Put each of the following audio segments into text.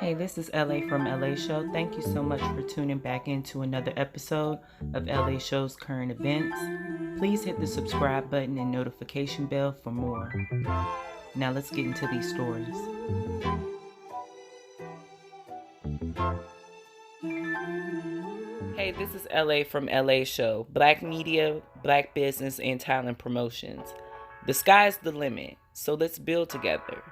Hey, this is LA from lashow. Thank you so much for tuning back into another episode of Lashow's current events. Please hit the subscribe button and notification bell for more. Now let's get into these stories. Hey, this is LA from lashow. Black media, black business, and talent promotions. The sky's the limit, so let's build together.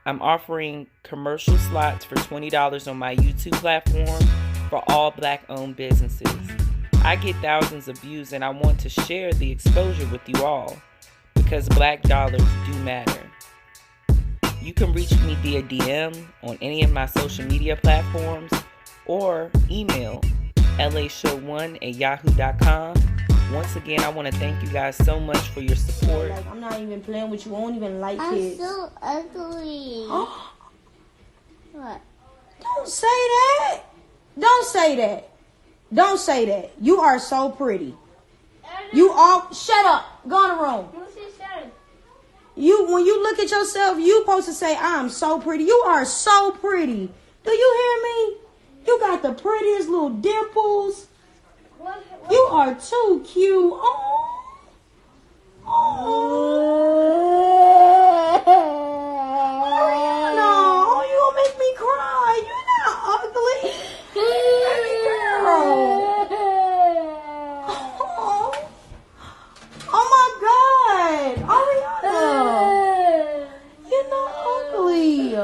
I'm offering commercial slots for $20 on my YouTube platform for all black-owned businesses. I get thousands of views and I want to share the exposure with you all because black dollars do matter. You can reach me via DM on any of my social media platforms or email lashow1@yahoo.com. Once again, I want to thank you guys so much for your support. Like, I'm not even playing with you. I don't even like I'm kids. so ugly. What? Don't say that. Don't say that. Don't say that. You are so pretty. You all shut up. Go in the room. When you look at yourself, you supposed to say, I'm so pretty. You are so pretty. Do you hear me? You got the prettiest little dimples. You are too cute. Ariyonna, you gonna make me cry. You're not ugly. Baby girl. Oh my God. Ariyonna. You're not ugly.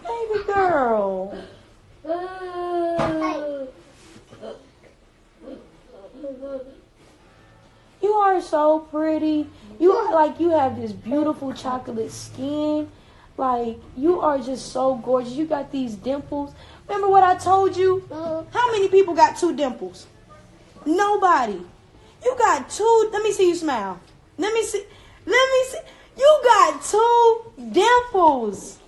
Baby girl. You are so pretty. You are like, you have this beautiful chocolate skin. Like, you are just so gorgeous. You got these dimples. Remember what I told you? How many people got two dimples? Nobody. You got two. Let me see you smile. Let me see. You got two dimples.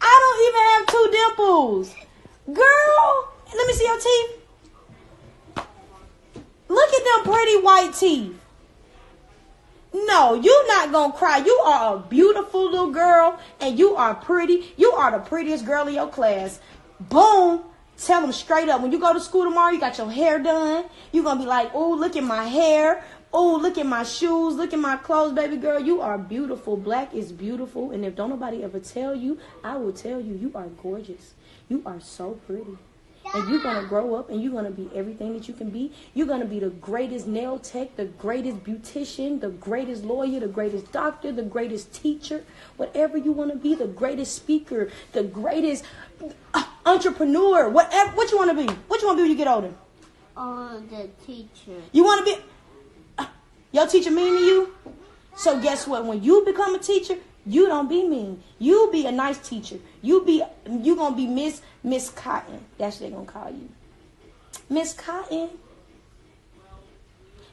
I don't even have two dimples. Girl, let me see your teeth. Look at them pretty white teeth. No, you're not going to cry. You are a beautiful little girl, and you are pretty. You are the prettiest girl in your class. Boom. Tell them straight up. When you go to school tomorrow, you got your hair done. You're going to be like, oh, look at my hair. Oh, look at my shoes. Look at my clothes, baby girl. You are beautiful. Black is beautiful. And if don't nobody ever tell you, I will tell you, you are gorgeous. You are so pretty. And you're going to grow up and you're going to be everything that you can be. You're going to be the greatest nail tech, the greatest beautician, the greatest lawyer, the greatest doctor, the greatest teacher. Whatever you want to be, the greatest speaker, the greatest entrepreneur. Whatever. What you want to be? What you want to be when you get older? Oh, the teacher. You want to be... Your teacher mean to you? So guess what? When you become a teacher, you don't be mean. You be a nice teacher. You gonna be Miss Cotton. That's what they gonna call you. Miss Cotton.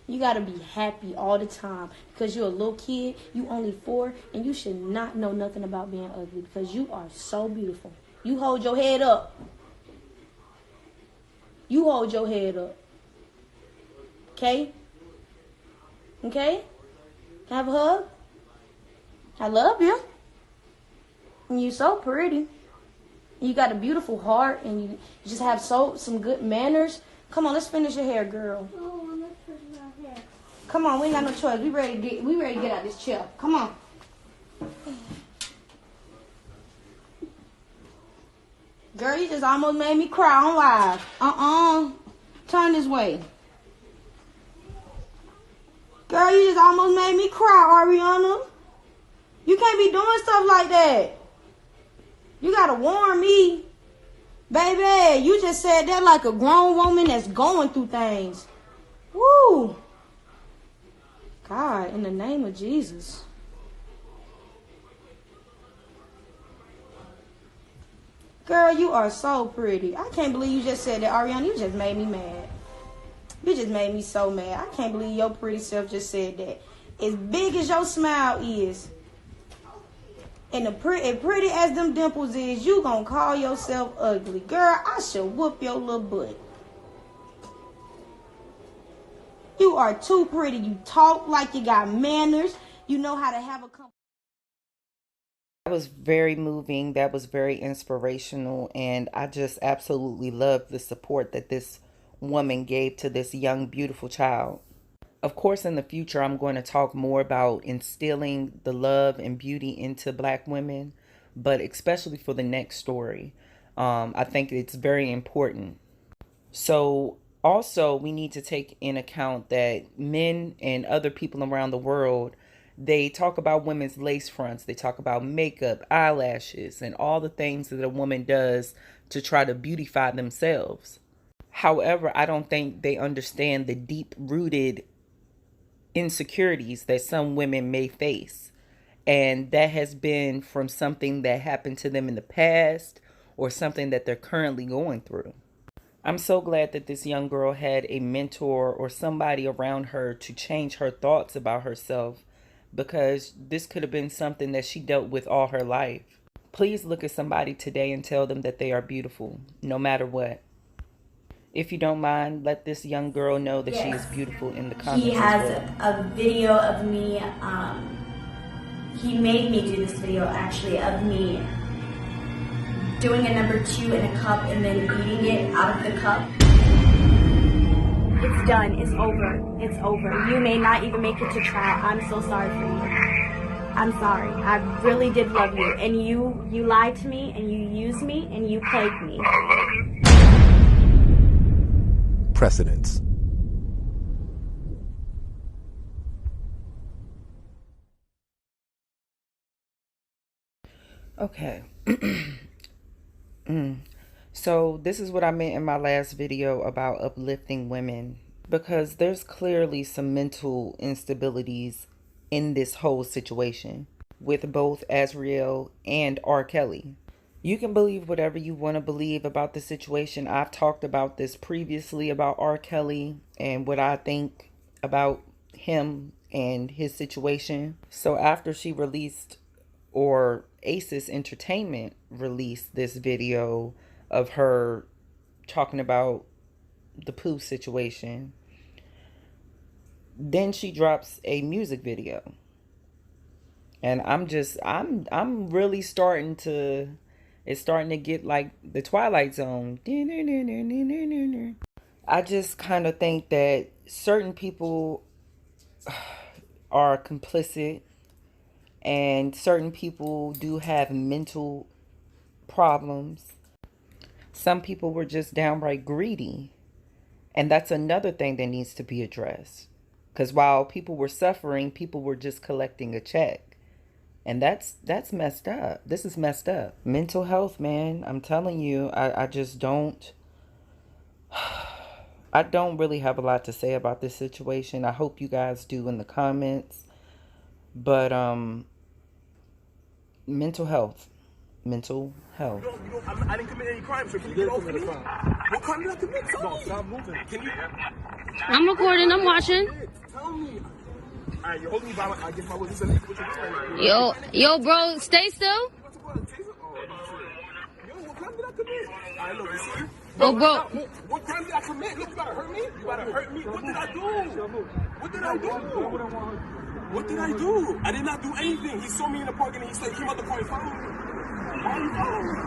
You gotta be happy all the time because you're a little kid. You only 4 and you should not know nothing about being ugly because you are so beautiful. You hold your head up. You hold your head up. Okay? Okay? Can I have a hug? I love you. And you're so pretty. You got a beautiful heart and you just have some good manners. Come on, let's finish your hair, girl. Oh, let's finish my hair. Come on, we ain't got no choice. We ready to get out this chair. Come on. Girl, you just almost made me cry on live. Turn this way. Girl, you just almost made me cry, Ariyonna. You can't be doing stuff like that. You gotta warn me. Baby, you just said that like a grown woman that's going through things. Woo. God, in the name of Jesus. Girl, you are so pretty. I can't believe you just said that, Ariyonna. You just made me mad. You just made me so mad. I can't believe your pretty self just said that. As big as your smile is, and as pretty as them dimples is, you gonna call yourself ugly. Girl, I should whoop your little butt. You are too pretty. You talk like you got manners. You know how to have a conversation. was very moving. That was very inspirational. And I just absolutely loved the support that this woman gave to this young, beautiful child. Of course, in the future, I'm going to talk more about instilling the love and beauty into Black women, but especially for the next story. I think it's very important. So also, we need to take in account that men and other people around the world, they talk about women's lace fronts. They talk about makeup, eyelashes, and all the things that a woman does to try to beautify themselves. However, I don't think they understand the deep-rooted insecurities that some women may face. And that has been from something that happened to them in the past or something that they're currently going through. I'm so glad that this young girl had a mentor or somebody around her to change her thoughts about herself, because this could have been something that she dealt with all her life. Please look at somebody today and tell them that they are beautiful, no matter what. If you don't mind, let this young girl know that she is beautiful in the comments. He has a video of me, he made me do this video actually of me doing a number 2 in a cup and then eating it out of the cup. It's done, it's over, it's over. You may not even make it to trial. I'm so sorry for you. I'm sorry, I really did love you. And you lied to me and you used me and you plagued me. Precedents. Okay. So this is what I meant in my last video about uplifting women, because there's clearly some mental instabilities in this whole situation with both Azriel and RKelly. You can believe whatever you want to believe about the situation. I've talked about this previously about RKelly and what I think about him and his situation. So after she released, or Aces Entertainment released this video of her talking about the poo situation, then she drops a music video. And I'm really starting to, it's starting to get like the Twilight Zone. I just kind of think that certain people are complicit, and certain people do have mental problems. Some people were just downright greedy. And that's another thing that needs to be addressed. Because while people were suffering, people were just collecting a check. And that's messed up. This is messed up. Mental health, man. I'm telling you, I just don't. I don't really have a lot to say about this situation. I hope you guys do in the comments. But mental health. Mental health. I didn't commit any crime, so can you get off me? What crime did I commit? Tell me. Stop moving. Can you? I'm recording. I'm watching. Tell me. All right, you're holding me by my. I guess my witness. Yo, bro, stay still. Yo, what crime did I commit? All right, look, you see? Oh, bro. What crime did I commit? Look, you gotta hurt me. You gotta hurt me. What did I do? What did I do? What did I do? I did not do anything. He saw me in the park and he said, "Came out the car and followed me." Why are you following me?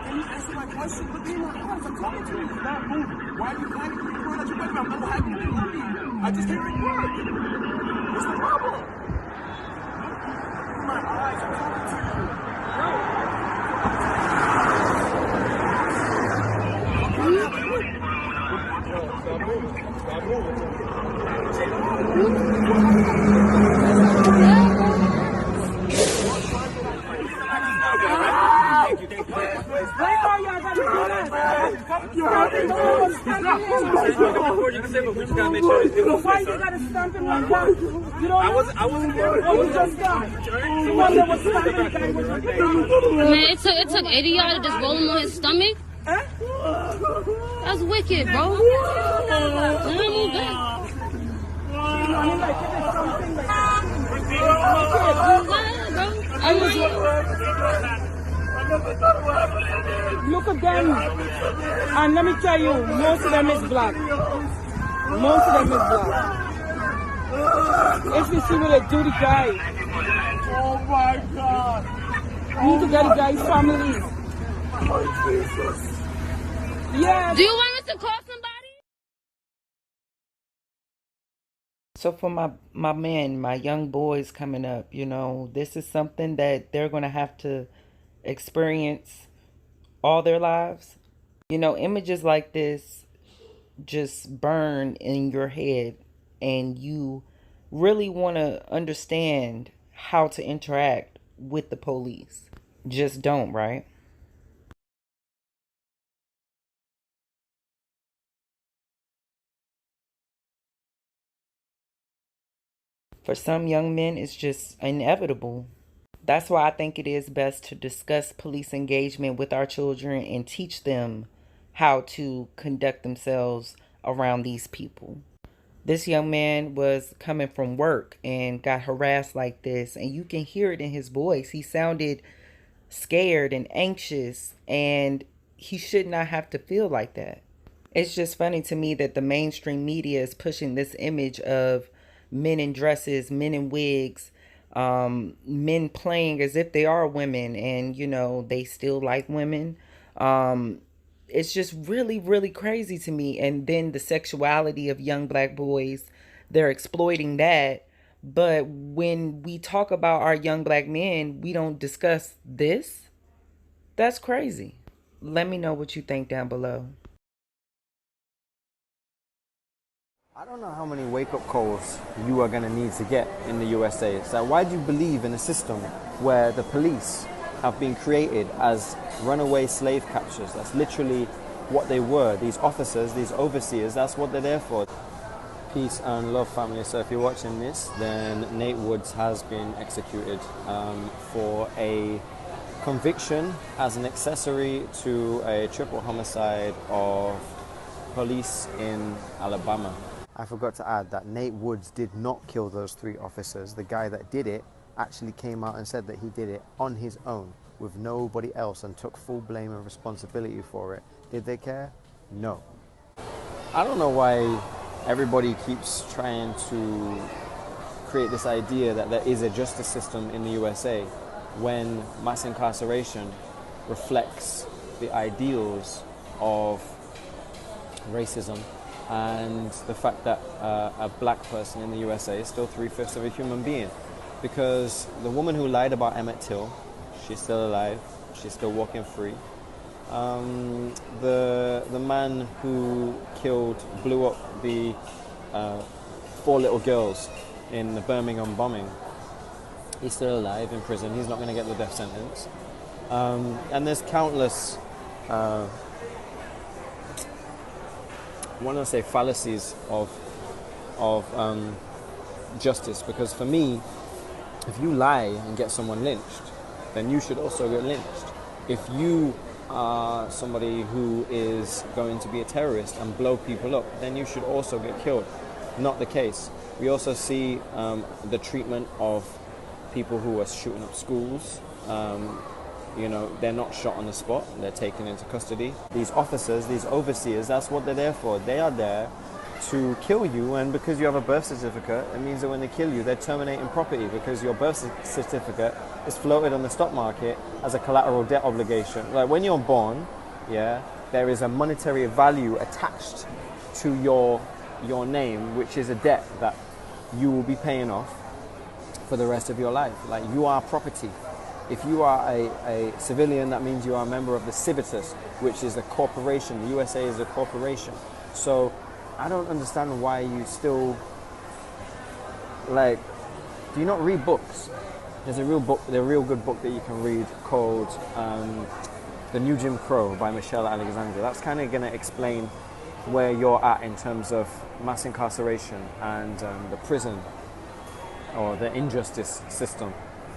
Can you answer my question? Look in my eyes. I'm talking to you. Stop moving. Why are you hiding from the word that you're begging? I'm not happy to leave me. I just came to work. What's the problem? Look in my eyes. I'm talking to you. Stop moving. Stop moving. Why you gotta stamp him like that? You don't know? I wasn't here. Oh, you just got. The one that was stamping guy was with you. Man, it took 80 y'all to just roll him on his stomach. That's wicked, bro. Move back. Look at them. And let me tell you, most of them is black. Most of them is black. If you see what they do the guy. Oh my God. You need to get the guy's family. Oh, Jesus. Yeah. Do you want us to call somebody? So for my men, my young boys coming up, you know, this is something that they're going to have to experience all their lives. You know, images like this just burn in your head, and you really want to understand how to interact with the police. Just don't, right? For some young men, it's just inevitable. That's why I think it is best to discuss police engagement with our children and teach them how to conduct themselves around these people. This young man was coming from work and got harassed like this, and you can hear it in his voice. He sounded scared and anxious, and he should not have to feel like that. It's just funny to me that the mainstream media is pushing this image of men in dresses, men in wigs, men playing as if they are women, and you know they still like women. It's just really, really crazy to me. And then the sexuality of young black boys, they're exploiting that. But when we talk about our young black men, we don't discuss this. That's crazy. Let me know what you think down below. I don't know how many wake-up calls you are going to need to get in the USA. So why do you believe in a system where the police have been created as runaway slave catchers? That's literally what they were. These officers, these overseers, that's what they're there for. Peace and love, family. So if you're watching this, then Natewoods has been executed for a conviction as an accessory to a triple homicide of police in Alabama. I forgot to add that Natewoods did not kill those 3 officers. The guy that did it actually came out and said that he did it on his own with nobody else and took full blame and responsibility for it. Did they care? No. I don't know why everybody keeps trying to create this idea that there is a justice system in the USA when mass incarceration reflects the ideals of racism and the fact that a black person in the USA is still 3/5 of a human being. Because the woman who lied about Emmett Till, she's still alive, she's still walking free. The man who blew up the 4 little girls in the Birmingham bombing, he's still alive in prison. He's not going to get the death sentence. And there's countless I want to say fallacies of justice, because for me, if you lie and get someone lynched, then you should also get lynched. If you are somebody who is going to be a terrorist and blow people up, then you should also get killed. Not the case. We also see the treatment of people who are shooting up schools. You know, they're not shot on the spot, they're taken into custody. These officers, these overseers, that's what they're there for. They are there to kill you, and because you have a birth certificate, it means that when they kill you, they're terminating property, because your birth certificate is floated on the stock market as a collateral debt obligation. Like when you're born, yeah, there is a monetary value attached to your name, which is a debt that you will be paying off for the rest of your life. Like, you are property. If you are a civilian, that means you are a member of the civitas, which is a corporation. The USA is a corporation. So I don't understand why you still, like, do you not read books? There's a real good book that you can read called The New Jim Crow by Michelle Alexander. That's kind of going to explain where you're at in terms of mass incarceration and the prison, or the injustice system,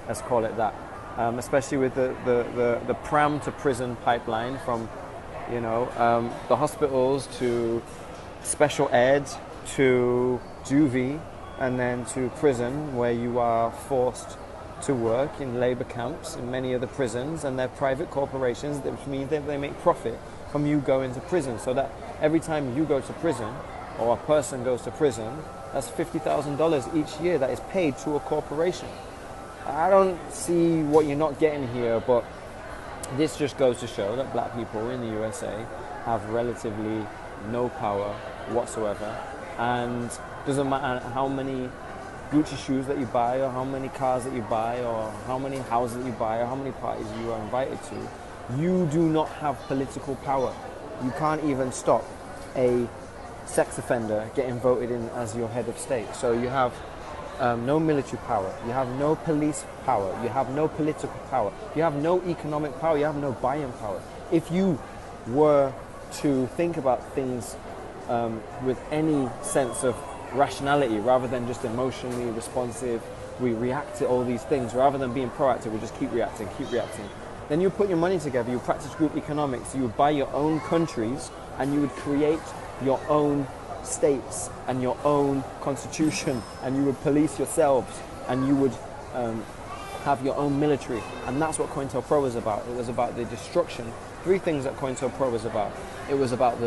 let's call it that. Especially with the pram to prison pipeline, from the hospitals to special ed to juvie, and then to prison, where you are forced to work in labor camps in many of the prisons, and they're private corporations, which means that they make profit from you going to prison. So that every time you go to prison, or a person goes to prison, That's $50,000 each year that is paid to a corporation. I don't see what you're not getting here, but this just goes to show that black people in the USA have relatively no power whatsoever, and doesn't matter how many Gucci shoes that you buy, or how many cars that you buy, or how many houses that you buy, or how many parties you are invited to, you do not have political power. You can't even stop a sex offender getting voted in as your head of state. So you have no military power, you have no police power, you have no political power, you have no economic power, you have no buying power. If you were to think about things with any sense of rationality rather than just emotionally responsive, we react to all these things rather than being proactive, we just keep reacting, then you put your money together, you practice group economics, you would buy your own countries, and you would create your own states and your own constitution, and you would police yourselves, and you would have your own military. And that's what COINTELPRO was about. It was about the destruction. Three things that COINTELPRO was about. It was about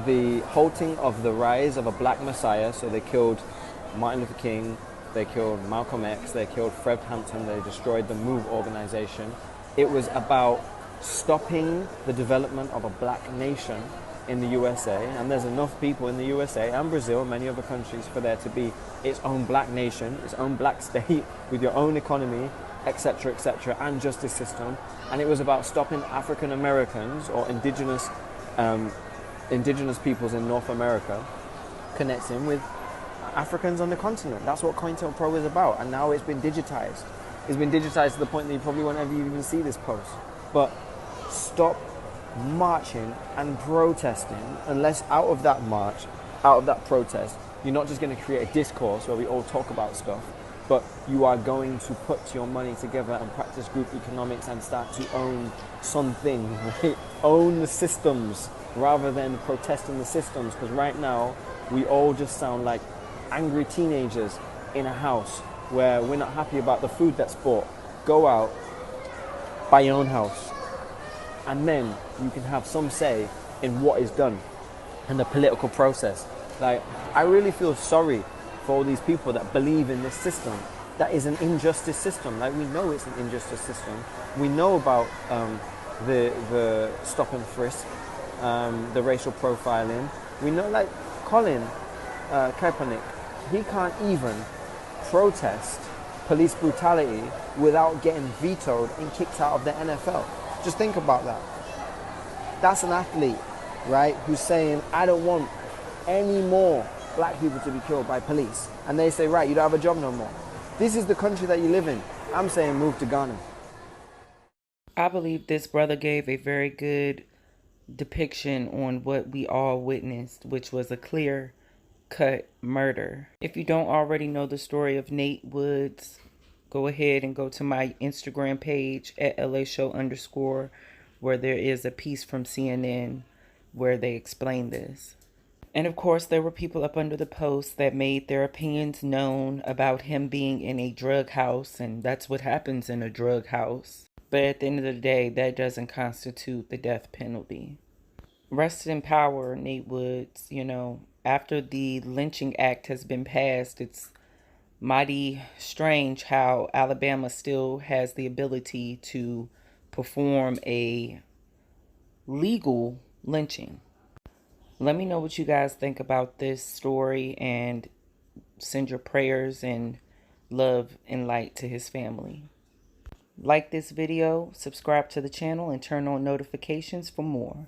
the halting of the rise of a black messiah. So they killed Martin Luther King, they killed Malcolm X, they killed Fred Hampton, they destroyed the MOVE organization. It was about stopping the development of a black nation in the USA, and there's enough people in the USA and Brazil, many other countries, for there to be its own black nation, its own black state with your own economy, etc., and justice system. And it was about stopping African Americans or indigenous peoples in North America connecting with Africans on the continent. That's what COINTELPRO is about, and now it's been digitized. It's been digitized to the point that you probably won't ever even see this post. But stop marching and protesting unless out of that march, out of that protest, you're not just going to create a discourse where we all talk about stuff, but you are going to put your money together and practice group economics and start to own something, right? Own the systems rather than protesting the systems, because right now we all just sound like angry teenagers in a house where we're not happy about the food that's bought. Go out, buy your own house, and then you can have some say in what is done and the political process. Like, I really feel sorry for all these people that believe in this system that is an injustice system. Like, we know it's an injustice system. We know about the stop and frisk, the racial profiling. We know, like, Colin Kaepernick, he can't even protest police brutality without getting vetoed and kicked out of the NFL. Just think about that. That's an athlete, right, who's saying, I don't want any more black people to be killed by police. And they say, right, you don't have a job no more. This is the country that you live in. I'm saying move to Ghana. I believe this brother gave a very good depiction on what we all witnessed, which was a clear-cut murder. If you don't already know the story of natewoods, go ahead and go to my Instagram page at lashow_, where there is a piece from CNN where they explain this. And of course, there were people up under the post that made their opinions known about him being in a drug house, and that's what happens in a drug house. But at the end of the day, that doesn't constitute the death penalty. Rest in power, natewoods. You know, after the lynching act has been passed, it's mighty strange how Alabama still has the ability to perform a legal lynching. Let me know what you guys think about this story, and send your prayers and love and light to his family. Like this video, subscribe to the channel, and turn on notifications for more.